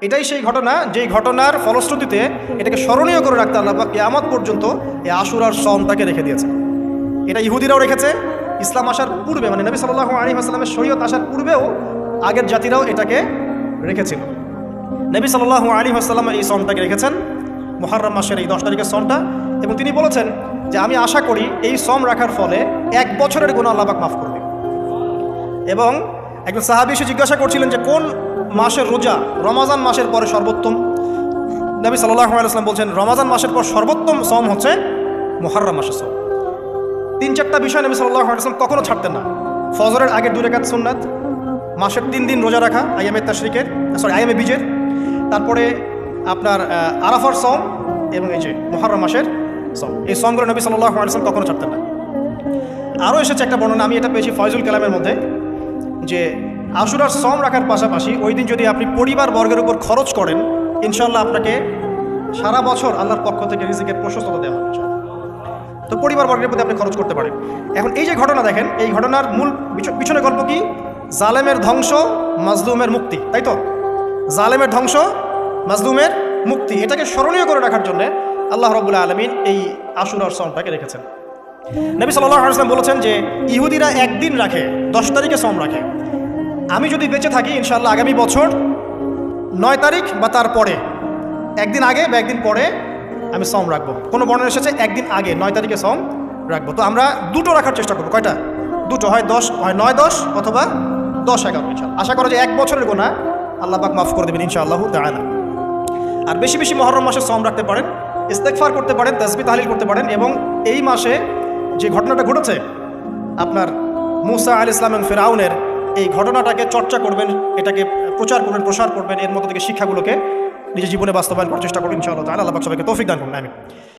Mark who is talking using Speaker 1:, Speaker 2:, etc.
Speaker 1: এটাই সেই ঘটনা যেই ঘটনার ফলশ্রুতিতে এটাকে স্মরণীয় করে রাখতে আল্লাহ পাক কিয়ামত পর্যন্ত এই আশুরার সওমটাকে রেখে দিয়েছে। এটা ইহুদিরাও রেখেছে, ইসলাম আসার পূর্বে মানে নবী সাল্লাল্লাহু আলাইহি ওয়াসাল্লামের শরীয়ত আসার পূর্বেও আগের জাতিরাও এটাকে রেখেছিল। নবী সাল্লাল্লাহু আলাইহি ওয়াসাল্লাম এই সওমটাকে রেখেছেন, মুহররম মাসের এই 10 তারিখের সওমটা, এবং তিনি বলেছেন যে আমি আশা করি এই সওম রাখার ফলে 1 বছরের গুনাহ আল্লাহ পাক মাফ করবে। এবং একজন সাহাবী এসে জিজ্ঞাসা করছিলেন যে কোন মাসের রোজা রমাজান মাসের পরে সর্বোত্তম। নবী সাল্লাল্লাহু আলাইহি ওয়াসাল্লাম বলছেন রমাজান মাসের পর সর্বোত্তম সওম হচ্ছে মুহররম মাসের সওম। 3-4টা বিষয় নবী সাল্লাল্লাহু আলাইহি ওয়াসাল্লাম কখনো ছাড়তেন না। ফজরের আগে 2 রাকাত সুন্নাত, মাসের 3 দিন রোজা রাখা আইয়ামে তাশরিকের আইয়ামে বীজের, তারপরে আপনার আরাফার সওম এবং এই যে মুহররম মাসের সওম। এই সওমগুলো নবী সাল্লাল্লাহু আলাইহি ওয়াসাল্লাম কখনো ছাড়তেন না। আরও এসেছে একটা বর্ণনা, আমি এটা পেয়েছি ফয়জুল কালামের মধ্যে, যে আশুরার সওম রাখার পাশাপাশি ওই দিন যদি আপনি পরিবার বর্গের উপর খরচ করেন ইনশাল্লাহ আপনাকে সারা বছর আল্লাহর পক্ষ থেকে রিজিকের প্রশস্ততা দেওয়া হবে। তো পরিবার বর্গের প্রতি আপনি খরচ করতে পারেন। এখন এই যে ঘটনা দেখেন, এই ঘটনার মূল পিছনে গল্প কি? জালেমের ধ্বংস, মাজলুমের মুক্তি, তাই তো? জালেমের ধ্বংস, মাজলুমের মুক্তি, এটাকে স্মরণীয় করে রাখার জন্য আল্লাহ রাব্বুল আলামিন এই আশুরার সওমটাকে রেখেছেন। নবী সাল্লাল্লাহু আলাইহি ওয়াসাল্লাম বলেছেন যে ইহুদিরা একদিন রাখে, 10 তারিখে সওম রাখে। আমি যদি বেঁচে থাকি ইনশাআল্লাহ আগামী বছর 9 তারিখ বা তার পরে, একদিন আগে বা একদিন পরে আমি সওম রাখবো। কোনো বর্ণনা এসেছে একদিন আগে 9 তারিখে সওম রাখবো। তো আমরা দুটো রাখার চেষ্টা করবো। কয়টা? দুটো, হয় 9-10 অথবা 10-11 ইনশাআল্লাহ। আশা করা যে 1 বছরের গুনাহ আল্লাহ পাক মাফ করে দেবেন ইনশাআল্লাহু তাআলা। আর বেশি বেশি মুহররম মাসে সওম রাখতে পারেন, ইস্তেগফার করতে পারেন, তাসবিহ তাহলিল করতে পারেন, এবং এই মাসে যে ঘটনাটা ঘটেছে আপনার মূসা আলাইহিস সালাম এবং ফিরআউনের, এই ঘটনাটাকে চর্চা করবেন, এটাকে প্রচার করবেন, প্রসার করবেন, এর মধ্যে থেকে শিক্ষাগুলোকে নিজের জীবনে বাস্তবায়ন করার চেষ্টা করবেন ইনশাআল্লাহ তাআলা। আল্লাহ পাক সবাইকে তৌফিক দান করুন, আমিন।